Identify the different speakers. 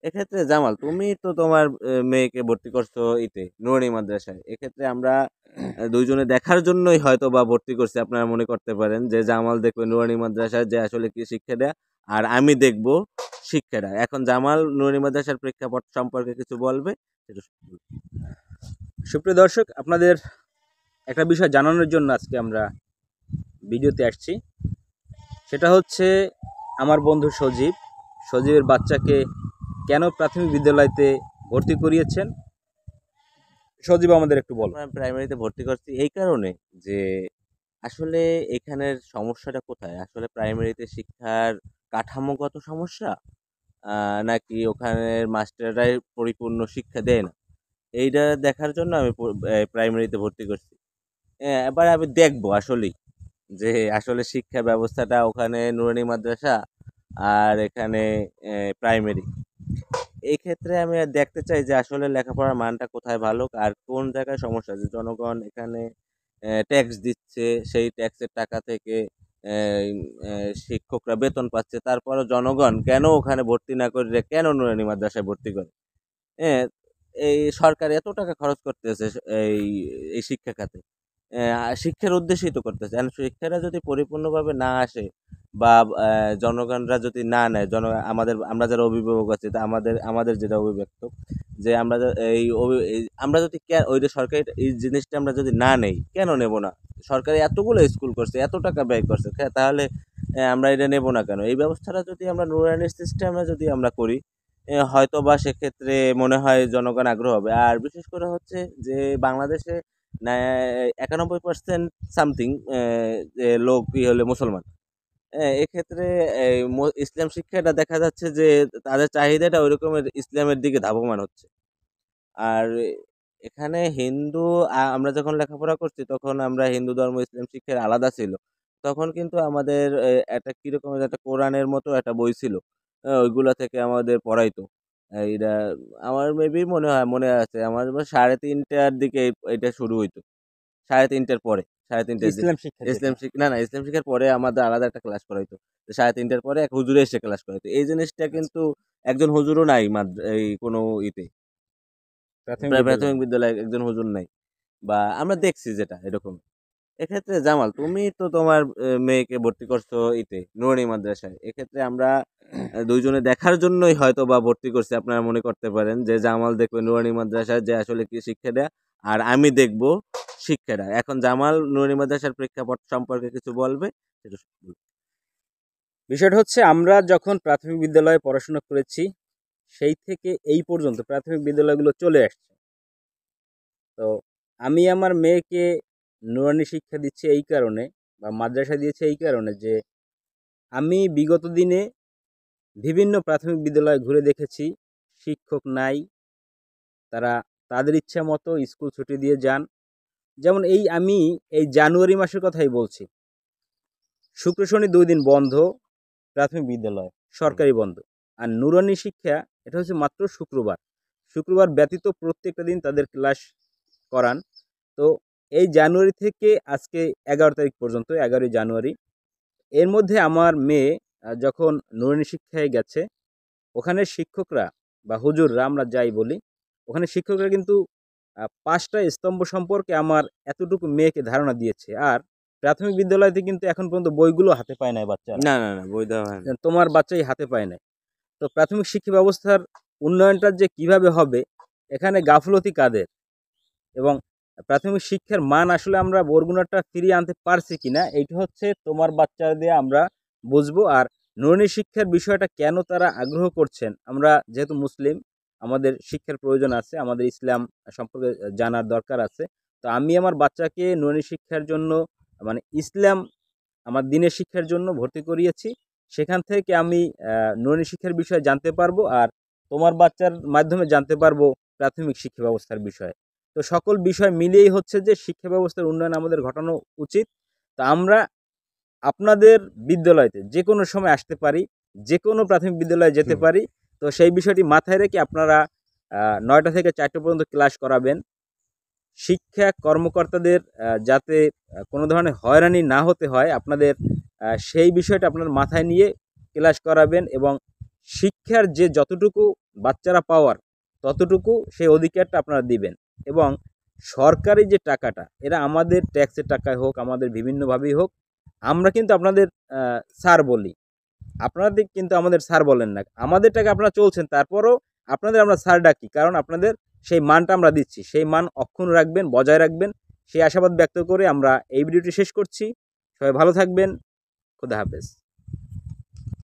Speaker 1: এক্ষেত্রে জামাল, তুমি তো তোমার মেয়েকে ভর্তি করছো নুরানি মাদ্রাসায়। এক্ষেত্রে আমরা দুইজনে দেখার জন্যই হয়তো বা ভর্তি করছি। আপনারা মনে করতে পারেন যে জামাল দেখবে নুরানি মাদ্রাসায় যে আসলে কি শিক্ষা দেয়া, আর আমি দেখব শিক্ষাটা। এখন জামাল নুরানি মাদ্রাসার প্রেক্ষাপট সম্পর্কে কিছু বলবে, সেটা শুনবো।
Speaker 2: সুপ্রিয় দর্শক, আপনাদের একটা বিষয় জানানোর জন্য আজকে আমরা ভিডিওতে আসছি। সেটা হচ্ছে আমার বন্ধু সজীবের বাচ্চাকে কেন প্রাথমিক বিদ্যালয়তে ভর্তি করিয়েছেন। সজীব, আমাদের একটু বলো।
Speaker 1: আমরা প্রাইমারিতে ভর্তি করছি এই কারণে যে আসলে এখানের সমস্যাটা কোথায়। আসলে প্রাইমারিতে শিক্ষার কাঠামোগত সমস্যা, নাকি ওখানের মাস্টাররাই পরিপূর্ণ শিক্ষা দেয় না, এইটা দেখার জন্য আমি প্রাইমারিতে ভর্তি করছি। এবার আমি দেখবো আসলেই যে আসলে শিক্ষা ব্যবস্থাটা ওখানে নুরানি মাদ্রাসা আর এখানে প্রাইমারি, এই ক্ষেত্রে আমি দেখতে চাই যে আসলে লেখাপড়ার মানটা কোথায় ভালো আর কোন জায়গায় সমস্যা। যে জনগণ এখানে ট্যাক্স দিচ্ছে, সেই ট্যাক্সের টাকা থেকে শিক্ষকরা বেতন পাচ্ছে, তারপরও জনগণ কেন ওখানে ভর্তি না করে কেন নুরানি মাদ্রাসায় ভর্তি করে। হ্যাঁ, এই সরকার এত টাকা খরচ করতেছে এই এই শিক্ষা খাতে, শিক্ষার উদ্দেশ্যেই তো করতেছে। আর শিক্ষাটা যদি পরিপূর্ণভাবে না আসে বা জনগণরা যদি না নেয়, আমরা যারা অভিভাবক আছি, তা আমাদের যেটা অভিব্যক্ত যে আমরা যদি ওইটা সরকারি এই জিনিসটা আমরা যদি না নেই, কেন নেব না? সরকারি এতগুলো স্কুল করছে, এত টাকা ব্যয় করছে, তাহলে আমরা এটা নেব না কেন? এই ব্যবস্থাটা যদি আমরা নুরানি সিস্টেমে যদি আমরা করি, হয়তো বা সেক্ষেত্রে মনে হয় জনগণ আগ্রহ হবে। আর বিশেষ করে হচ্ছে যে বাংলাদেশে না 91% সামথিং লোক হলে মুসলমান। এক্ষেত্রে ইসলাম শিক্ষাটা দেখা যাচ্ছে যে তাদের চাহিদাটা ওই রকমের ইসলামের দিকে ধাবমান হচ্ছে। আর এখানে আমরা যখন লেখাপড়া করছি তখন আমরা হিন্দু ধর্ম ইসলাম শিক্ষার আলাদা ছিল। তখন কিন্তু আমাদের একটা কিরকম একটা কোরআনের মতো একটা বই ছিল, ওইগুলা থেকে আমাদের পড়াইতো। এইটা আমার মেবি মনে আছে, আমার 3:30টার দিকে এটা শুরু হইতো। 3:30টার পরে, 3:30টার দিকে
Speaker 2: ইসলাম শিক্ষা যেটা।
Speaker 1: ইসলাম শিক্ষার পরে আমাদের আলাদা একটা ক্লাস করাইতো। 3:30টার পরে এক হুজুর এসে ক্লাস করাইতো। এই জিনিসটা
Speaker 2: আচ্ছা,
Speaker 1: কিন্তু একজন হুজুরও নাই এই কোনো ইতে,
Speaker 2: প্রাথমিক
Speaker 1: প্রাথমিক
Speaker 2: বিদ্যালয়।
Speaker 1: বিদ্যালয়ে একজন হুজুর নাই, বা আমরা দেখছি যেটা এরকম। এক্ষেত্রে জামাল, তুমি তো তোমার মেয়েকে ভর্তি করছো নুরানি মাদ্রাসায়। এক্ষেত্রে আমরা দুইজনে দেখার জন্যই হয়তো বা ভর্তি করছি। আপনারা মনে করতে পারেন যে জামাল দেখবে নুরানি মাদ্রাসায় যে আসলে কি শিক্ষা দেয়া, আর আমি দেখব শিক্ষাটা। এখন জামাল নুরানি মাদ্রাসার প্রেক্ষাপট সম্পর্কে কিছু বলবে, সেটা শুনবো।
Speaker 2: বিষয়টা হচ্ছে, আমরা যখন প্রাথমিক বিদ্যালয়ে পড়াশোনা করেছি সেই থেকে এই পর্যন্ত প্রাথমিক বিদ্যালয়গুলো চলে আসছে। তো আমি আমার মেয়েকে নুরানি শিক্ষা দিচ্ছি এই কারণে, বা মাদ্রাসা দিয়েছি এই কারণে যে আমি বিগত দিনে বিভিন্ন প্রাথমিক বিদ্যালয় ঘুরে দেখেছি, শিক্ষক নাই, তারা তাদের ইচ্ছা মতো স্কুল ছুটি দিয়ে যান। যেমন আমি এই জানুয়ারি মাসের কথাই বলছি, শুক্র শনি 2 দিন বন্ধ প্রাথমিক বিদ্যালয়, সরকারি বন্ধ। আর নুরানি শিক্ষা এটা হচ্ছে মাত্র শুক্রবার ব্যতীত প্রত্যেকটা দিন তাদের ক্লাস করান। তো এই জানুয়ারি থেকে আজকে 11 তারিখ পর্যন্ত, 11ই জানুয়ারি, এর মধ্যে আমার মেয়ে যখন নুরানি শিক্ষায় গেছে, ওখানে শিক্ষকরা বা হুজুররা, আমরা যাই বলি, ওখানে শিক্ষকরা কিন্তু 5টা স্তম্ভ সম্পর্কে আমার এতটুকু মেয়েকে ধারণা দিয়েছে। আর প্রাথমিক বিদ্যালয়তে কিন্তু এখন পর্যন্ত বইগুলো হাতে পায় নাই বাচ্চারা।
Speaker 1: না, না, না, বই দেওয়া হয় না।
Speaker 2: তোমার বাচ্চাই হাতে পায় নাই। তো প্রাথমিক শিক্ষা ব্যবস্থার উন্নয়নটা যে কিভাবে হবে, এখানে গাফলতি কাদের, এবং প্রাথমিক শিক্ষার মান আসলে আমরা বরগুনাটা ফিরিয়ে আনতে পারছি কিনা, এইটা হচ্ছে তোমার বাচ্চা দিয়ে আমরা বুঝবো। আর নুরানি শিক্ষার বিষয়টা কেন তারা আগ্রহ করছেন, আমরা যেহেতু মুসলিম, আমাদের শিক্ষার প্রয়োজন আছে, আমাদের ইসলাম সম্পর্কে জানার দরকার আছে। তো আমি আমার বাচ্চাকে নুরানি শিক্ষার জন্য, মানে ইসলাম, আমার দিনের শিক্ষার জন্য ভর্তি করিয়েছি। সেখান থেকে আমি নুরানি শিক্ষার বিষয়ে জানতে পারবো, আর তোমার বাচ্চার মাধ্যমে জানতে পারবো প্রাথমিক শিক্ষা ব্যবস্থার বিষয়ে। তো সকল বিষয় মিলিয়েই হচ্ছে যে শিক্ষা ব্যবস্থার উন্নয়ন আমাদের ঘটানো উচিত। তো আমরা আপনাদের বিদ্যালয়তে যে কোনো সময় আসতে পারি, যে কোনো প্রাথমিক বিদ্যালয়ে যেতে পারি। তো সেই বিষয়টি মাথায় রেখে আপনারা 9টা থেকে 4টা পর্যন্ত ক্লাস করাবেন। শিক্ষা কর্মকর্তাদের যাতে কোনো ধরনের হয়রানি না হতে হয়, আপনাদের সেই বিষয়টা আপনার মাথায় নিয়ে ক্লাস করাবেন, এবং শিক্ষার যে যতটুকু বাচ্চারা পাওয়ার ততটুকু সেই অধিকারটা আপনারা দিবেন। এবং সরকারি যে টাকাটা, এরা আমাদের ট্যাক্সের টাকায় হোক, আমাদের বিভিন্নভাবেই হোক, আমরা কিন্তু আপনাদের স্যার বলি, আপনাদের কিন্তু আমাদের স্যার বলেন না। আমাদের টাকা আপনারা চলছেন, তারপরও আপনাদের আমরা স্যার ডাকি, কারণ আপনাদের সেই মানটা আমরা দিচ্ছি। সেই মান অক্ষুণ্ণ রাখবেন, বজায় রাখবেন, সেই আশাবাদ ব্যক্ত করে আমরা এই ভিডিওটি শেষ করছি। সবাই ভালো থাকবেন। খোদা হাফেজ।